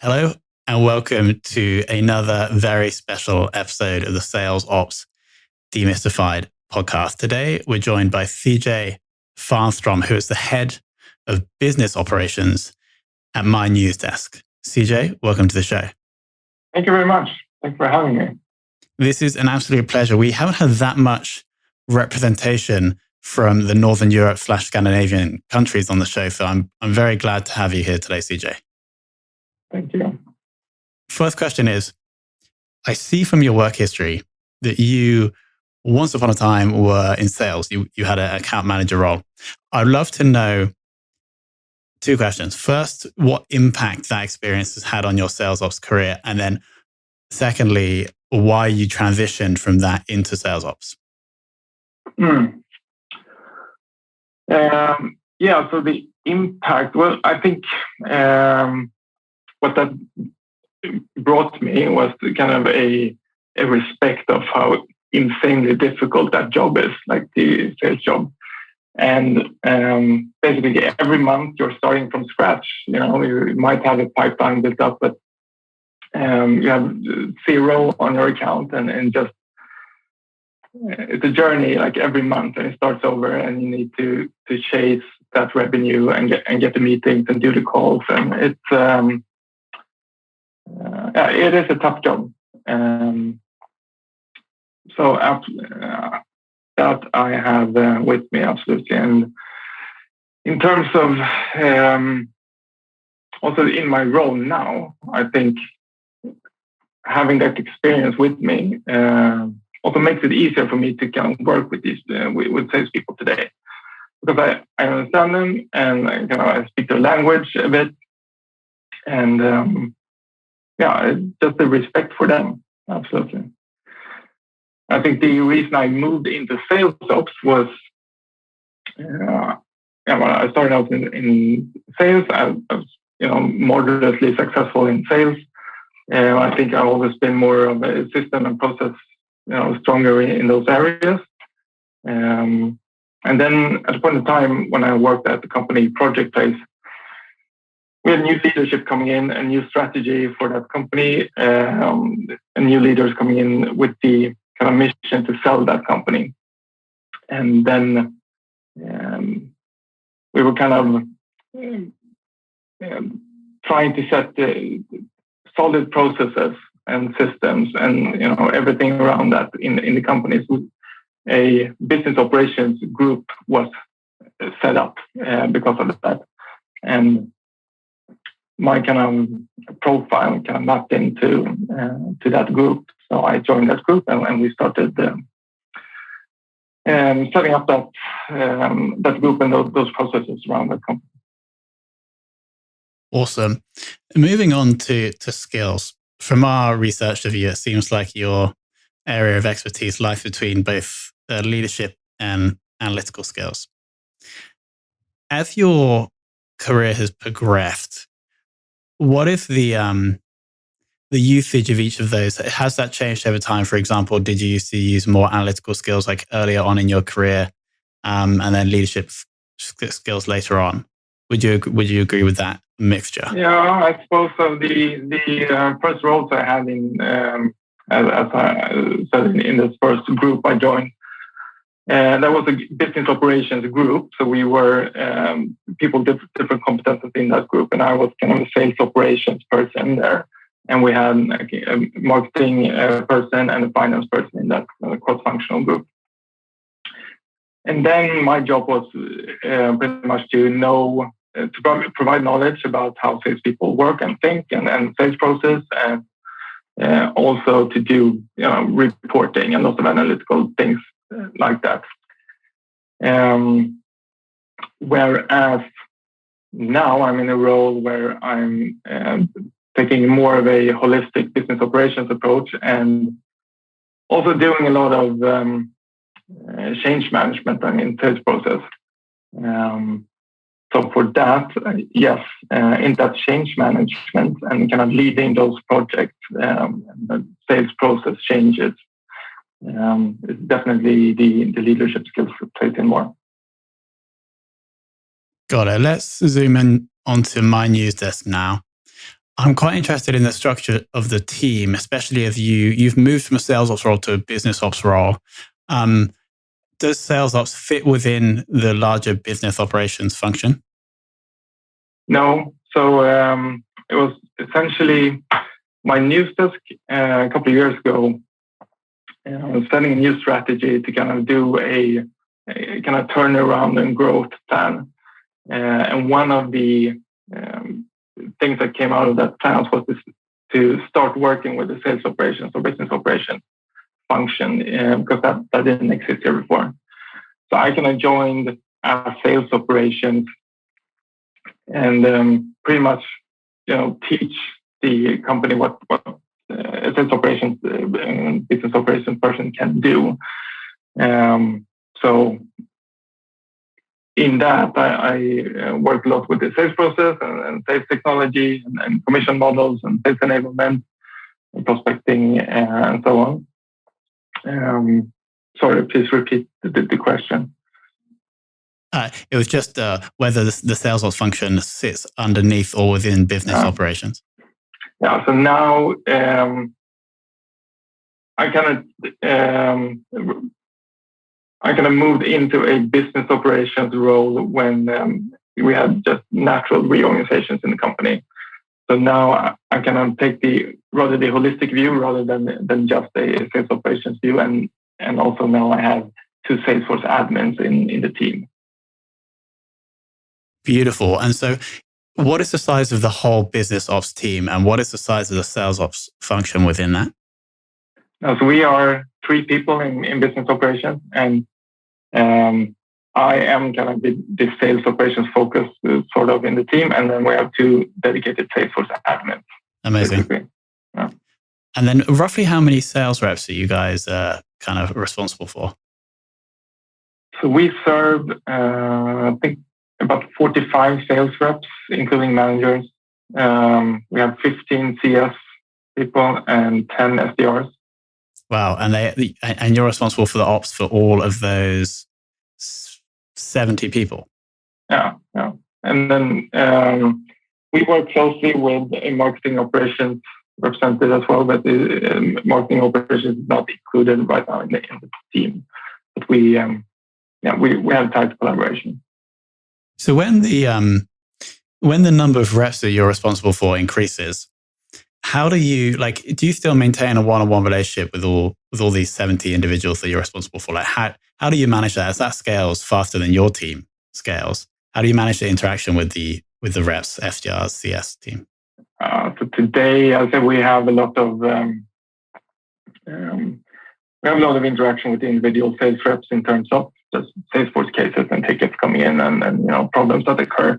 Hello and welcome to another very special episode of the Sales Ops Demystified podcast. Today, we're joined by CJ Färnström, who is the head of business operations at Mynewsdesk. CJ, welcome to the show. Thank you very much. Thanks for having me. This is an absolute pleasure. We haven't had that much representation from the Northern Europe/Scandinavian countries on the show, so I'm very glad to have you here today, CJ. Thank you. First question is, I see from your work history that you, once upon a time, were in sales. You had an account manager role. I'd love to know two questions. First, what impact that experience has had on your sales ops career? And then secondly, why you transitioned from that into sales ops? So the impact, I think what that brought me was kind of a respect of how insanely difficult that job is, like the sales job. And basically every month you're starting from scratch. You might have a pipeline built up, but you have zero on your account, and just it's a journey like every month, and it starts over, and you need to chase that revenue and get the meetings and do the calls, and it's it is a tough job. So that I have with me, absolutely. And in terms of also in my role now, I think having that experience with me also makes it easier for me to kind of work with these with salespeople today, because I understand them, and I speak their language a bit, and just the respect for them, absolutely. I think the reason I moved into sales ops was, when I started out in sales, I was moderately successful in sales. I think I've always been more of a system and process, stronger in those areas. And then at a point in time when I worked at the company Project Place, we had new leadership coming in, a new strategy for that company, and new leaders coming in with the kind of mission to sell that company. And then we were kind of trying to set the solid processes and systems and everything around that in the companies. A business operations group was set up because of that, and my kind of profile kind of mapped into to that group. So I joined that group, and we started setting up that group and those processes around that company. Awesome. Moving on to skills. From our research of you, it seems like your area of expertise lies between both leadership and analytical skills. As your career has progressed, what is the usage of each of those? Has that changed over time? For example, did you used to use more analytical skills like earlier on in your career, and then leadership skills later on? Would you agree with that mixture? Yeah, I suppose so. The first roles I had in, as I said, in this first group I joined, that was a business operations group. So we were people different competencies in that group, and I was kind of a sales operations person there. And we had a marketing person and a finance person in that cross-functional group. And then my job was pretty much to provide knowledge about how salespeople work and think and sales process, and also to do reporting and lots of analytical things like that. Whereas now I'm in a role where I'm taking more of a holistic business operations approach, and also doing a lot of change management in sales process. So for that, yes, in that change management and kind of leading those projects, the sales process changes, it's definitely the leadership skills plays in more. Got it. Let's zoom in onto Mynewsdesk now. I'm quite interested in the structure of the team, especially if you've moved from a sales ops role to a business ops role. Does sales ops fit within the larger business operations function? No. So it was essentially Mynewsdesk a couple of years ago. I was setting a new strategy to kind of do a kind of turnaround and growth plan. And one of the things that came out of that plan was to start working with the sales operations or business operations function because that didn't exist here before. So I kind of joined as sales operations and pretty much, teach the company what a sales operations business operations person can do. So in that, I work a lot with the sales process and sales technology and commission models and sales enablement and prospecting and so on. Sorry, please repeat the question. It was just whether the sales ops function sits underneath or within business operations. Yeah, so now I kind of moved into a business operations role when we had just natural reorganizations in the company. So now I kind of take the holistic view rather than just a sales operations view, and also now I have 2 Salesforce admins in the team. Beautiful. And so what is the size of the whole business ops team, and what is the size of the sales ops function within that? So we are 3 people in business operations, and I am kind of the sales operations focus sort of in the team, and then we have 2 dedicated Salesforce admins. Amazing. Yeah. And then roughly how many sales reps are you guys kind of responsible for? So we serve, I think, about 45 sales reps, including managers. We have 15 CS people and 10 SDRs. Wow. And you're responsible for the ops for all of those 70 people. Yeah. And then we work closely with a marketing operations representative as well, but the marketing operations is not included right now in the team. But we have tight collaboration. So when the number of reps that you're responsible for increases, how do you still maintain a one-on-one relationship with all these 70 individuals that you're responsible for? Like how do you manage that? As that scales faster than your team scales, how do you manage the interaction with the reps, SDRs, CS team? So today, I'd say we have a lot of interaction with the individual sales reps in terms of just Salesforce cases and tickets coming in and problems that occur.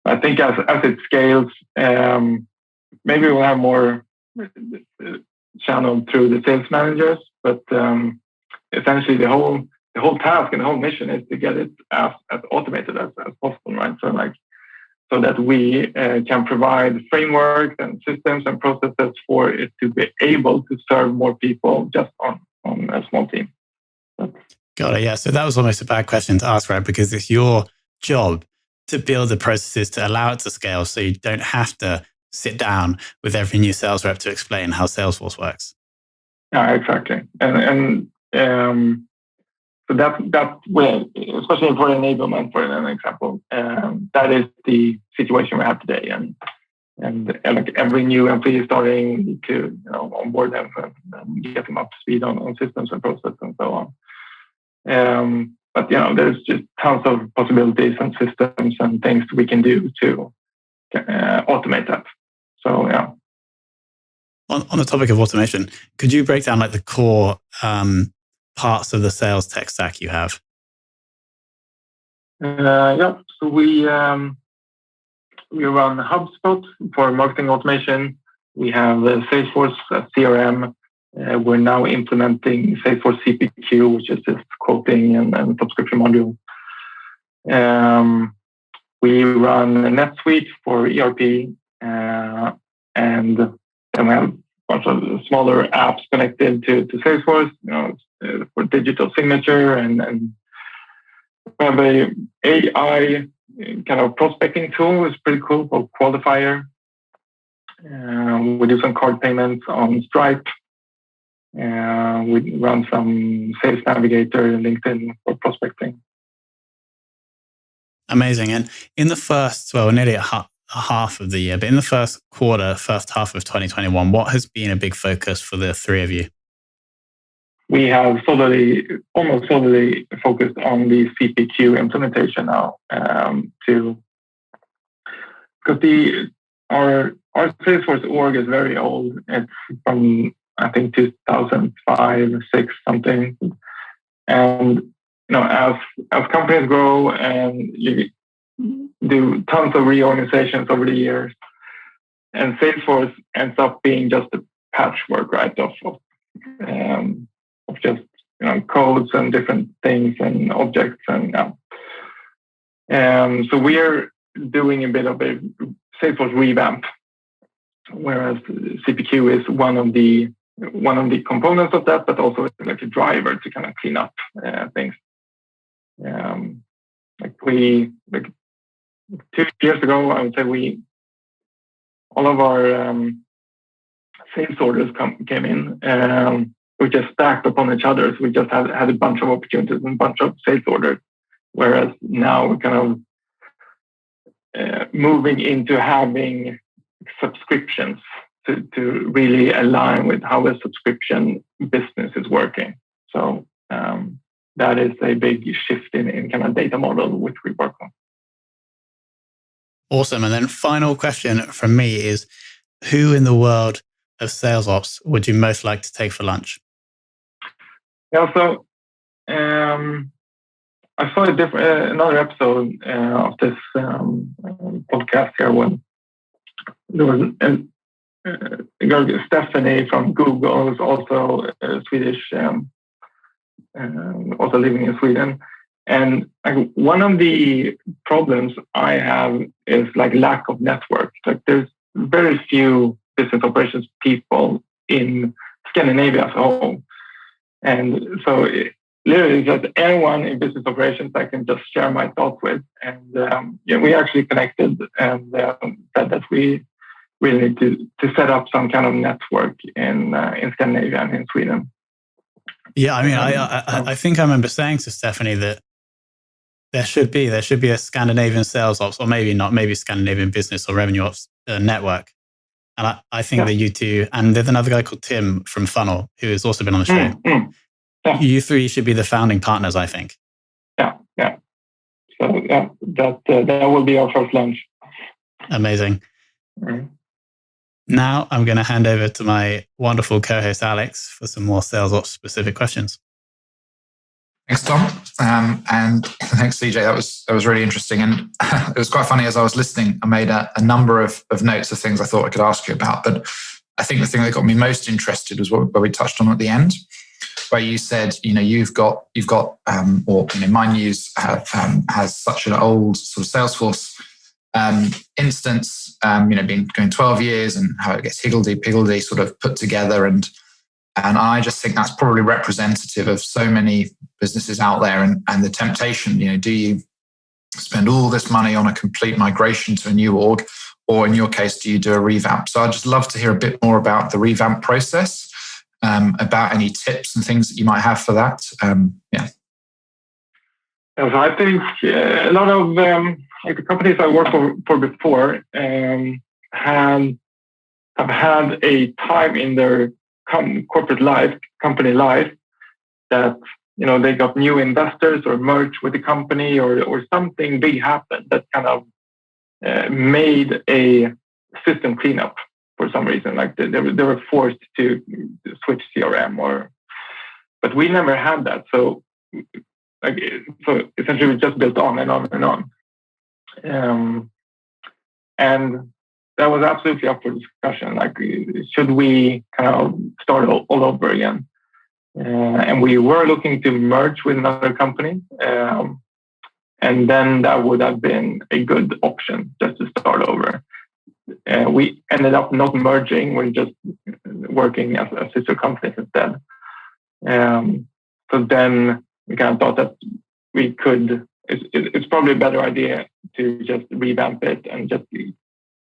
I think as it scales, maybe we'll have more channeled through the sales managers, but essentially the whole task and the whole mission is to get it as automated as possible, right? So that we can provide frameworks and systems and processes for it to be able to serve more people just on a small team. Got it. Yeah. So that was almost a bad question to ask, right? Because it's your job to build the processes to allow it to scale, so you don't have to sit down with every new sales rep to explain how Salesforce works. Yeah, exactly. And so that will, especially for enablement, for an example, that is the situation we have today. And like every new employee starting, need to onboard them and get them up to speed on systems and processes and so on. But there's just tons of possibilities and systems and things we can do to automate that. So yeah. On the topic of automation, could you break down like the core parts of the sales tech stack you have? Yeah. So we run HubSpot for marketing automation. We have Salesforce CRM. We're now implementing Salesforce CPQ, which is this quoting and subscription module. We run NetSuite for ERP, and then we have a bunch of smaller apps connected to Salesforce, for digital signature, and we have a AI kind of prospecting tool. It's pretty cool, called Qualifier. We do some card payments on Stripe. We run some Sales Navigator and LinkedIn for prospecting. Amazing. And in the first, nearly a half of the year, but in the first half of 2021, what has been a big focus for the three of you? We have almost solely focused on the CPQ implementation now, because our Salesforce org is very old. It's from, I think, 2005, 6 something. And as companies grow and you do tons of reorganizations over the years, and Salesforce ends up being just a patchwork, right, of just codes and different things and objects, and so we're doing a bit of a Salesforce revamp, whereas CPQ is one of the components of that, but also like a driver to kind of clean up things. 2 years ago, I would say all of our sales orders came in. We just stacked upon each other. So we just had a bunch of opportunities and a bunch of sales orders. Whereas now we're kind of moving into having subscriptions to really align with how the subscription business is working. So that is a big shift in kind of data model which we work on. Awesome. And then final question from me is, who in the world of sales ops would you most like to take for lunch? Yeah, so I saw another episode of this podcast here when there was a girl, Stephanie from Google, who's also Swedish, also living in Sweden. And one of the problems I have is like lack of network. Like there's very few business operations people in Scandinavia as a whole. And so literally just anyone in business operations I can just share my thoughts with. And we actually connected and said that we really need to set up some kind of network in Scandinavia and in Sweden. Yeah, I mean, I think I remember saying to Stephanie that there should be a Scandinavian sales ops, or maybe not, maybe Scandinavian business or revenue ops network. And I think that you two, and there's another guy called Tim from Funnel, who has also been on the show. Yeah. You three should be the founding partners, I think. Yeah. So that will be our first lunch. Amazing. Mm-hmm. Now I'm going to hand over to my wonderful co-host Alex for some more sales ops specific questions. Thanks, Tom. And thanks, CJ. That was really interesting. And it was quite funny as I was listening, I made a number of notes of things I thought I could ask you about. But I think the thing that got me most interested was what we touched on at the end, where you said, you've got Mynewsdesk has such an old sort of Salesforce instance, been going 12 years, and how it gets higgledy-piggledy sort of put together. And I just think that's probably representative of so many businesses out there, and the temptation, do you spend all this money on a complete migration to a new org, or in your case, do you do a revamp? So I'd just love to hear a bit more about the revamp process, about any tips and things that you might have for that. So I think a lot of the companies I worked for before have had a time in their corporate life, company life, that they got new investors or merged with the company, or something big happened that kind of made a system cleanup for some reason. Like they were forced to switch CRM, but we never had that. So essentially we just built on and on and on. And that was absolutely up for discussion. Like, should we kind of start all over again? And we were looking to merge with another company. And then that would have been a good option just to start over. We ended up not merging. We're just working as sister companies instead. So then we kind of thought that we could, it's probably a better idea to just revamp it and just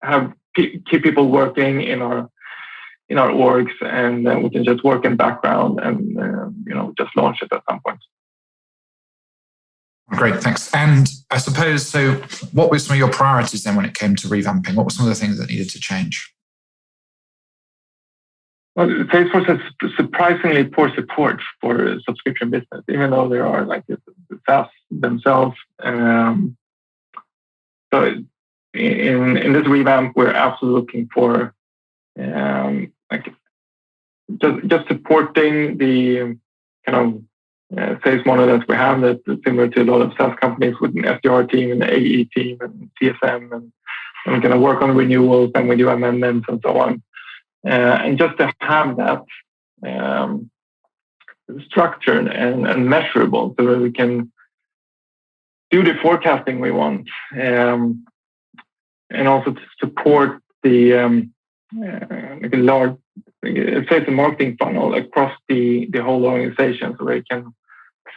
have keep people working in our orgs, and we can just work in background and just launch it at some point. Great, thanks. And I suppose, so what were some of your priorities then when it came to revamping? What were some of the things that needed to change? Well, Salesforce has surprisingly poor support for subscription business, even though there are like the SaaS themselves. So in this revamp, we're absolutely looking for just supporting the kind of sales model that we have, that's similar to a lot of SaaS companies with an SDR team and an AE team and CSM, and we're going to work on renewals, and we do amendments and so on. And just to have that structured and measurable, so that we can do the forecasting we want, and also to support the like a large sales and marketing funnel across the whole organization, so they can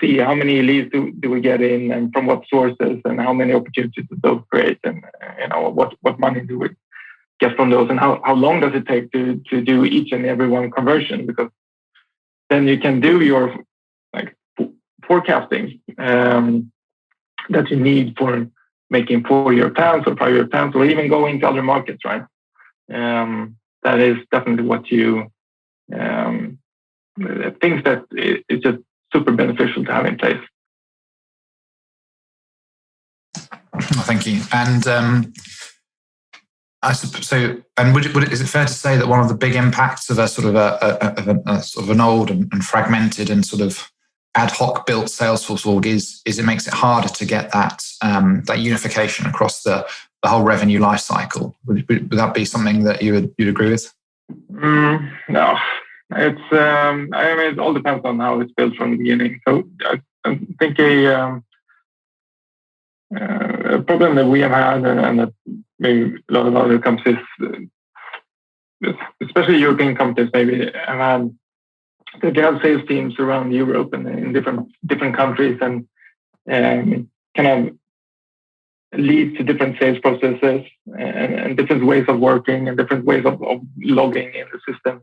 see how many leads do we get in, and from what sources, and how many opportunities do those create, and what money do we get from those, and how long does it take to do each and every one conversion, because then you can do your like forecasting that you need for making 4-year plans or 5-year plans, or even going to other markets, right? That is definitely what you think that it's just super beneficial to have in place. Thank you. And I suppose so. And is it fair to say that one of the big impacts of a sort of an old and fragmented and sort of ad hoc built Salesforce org is it makes it harder to get that unification across the whole revenue life cycle? Would that be something that you'd agree with? No, it's it all depends on how it's built from the beginning. So I think a problem that we have had, and that maybe a lot of other companies, especially European companies, maybe have had, they have sales teams around Europe and in different countries, and kind of leads to different sales processes and different ways of working and different ways of logging in the system.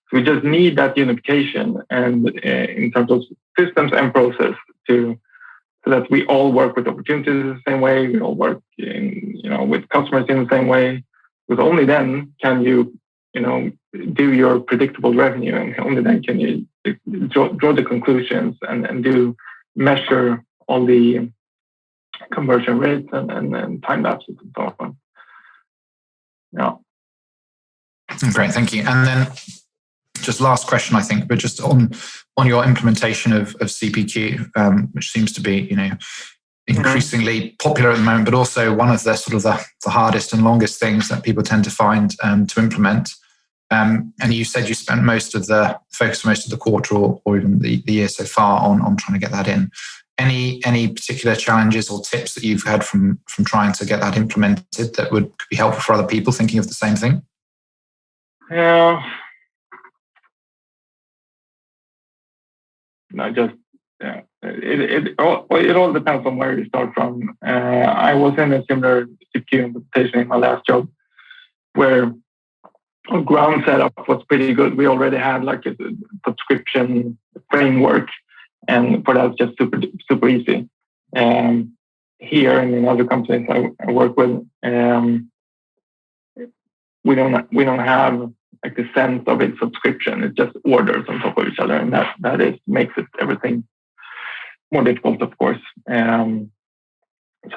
So we just need that unification, and in terms of systems and process, so that we all work with opportunities the same way, we all work with customers in the same way. Because only then can you do your predictable revenue, and only then can you draw the conclusions and measure all the conversion rates and time lapses and so on. Yeah. Great, thank you. And then just last question, I think, but just on your implementation of CPQ, which seems to be increasingly popular at the moment, but also one of the sort of the hardest and longest things that people tend to find to implement. And you said you spent most of the quarter or even the year so far on trying to get that in. Any particular challenges or tips that you've had from trying to get that implemented that could be helpful for other people thinking of the same thing? It all depends on where you start from. I was in a similar CPQ implementation in my last job, where our ground setup was pretty good. We already had like a subscription framework, and for that, it's just super easy. Here and in other companies I work with, we don't have like the sense of a subscription. It's just orders on top of each other, and that makes it everything more difficult, of course. So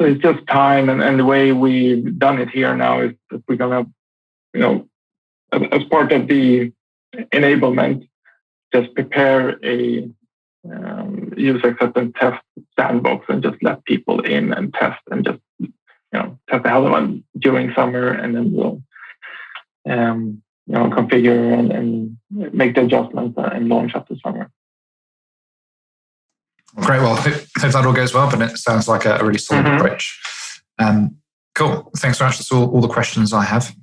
it's just time, and the way we've done it here now is that we're gonna, as part of the enablement, just prepare a user acceptance test sandbox and just let people in and test, and just test the hell of it during summer, and then we'll configure and make the adjustments and launch after summer. Great. Well, hope that all goes well, but it sounds like a really solid approach. Cool. Thanks very much. That's all the questions I have.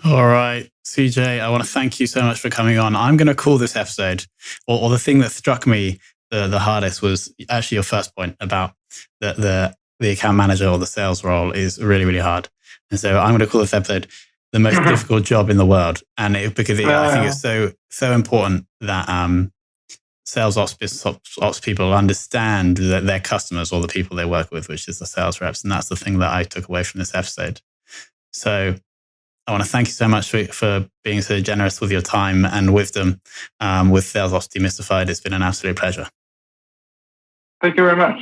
All right, CJ, I want to thank you so much for coming on. I'm going to call this episode, or the thing that struck me the hardest was actually your first point about the account manager or the sales role is really, really hard. And so I'm going to call this episode the most difficult job in the world. And I think it's so important that sales ops, business ops people understand that their customers or the people they work with, which is the sales reps. And that's the thing that I took away from this episode. So I want to thank you so much for being so generous with your time and wisdom with Sales Ops Demystified. It's been an absolute pleasure. Thank you very much.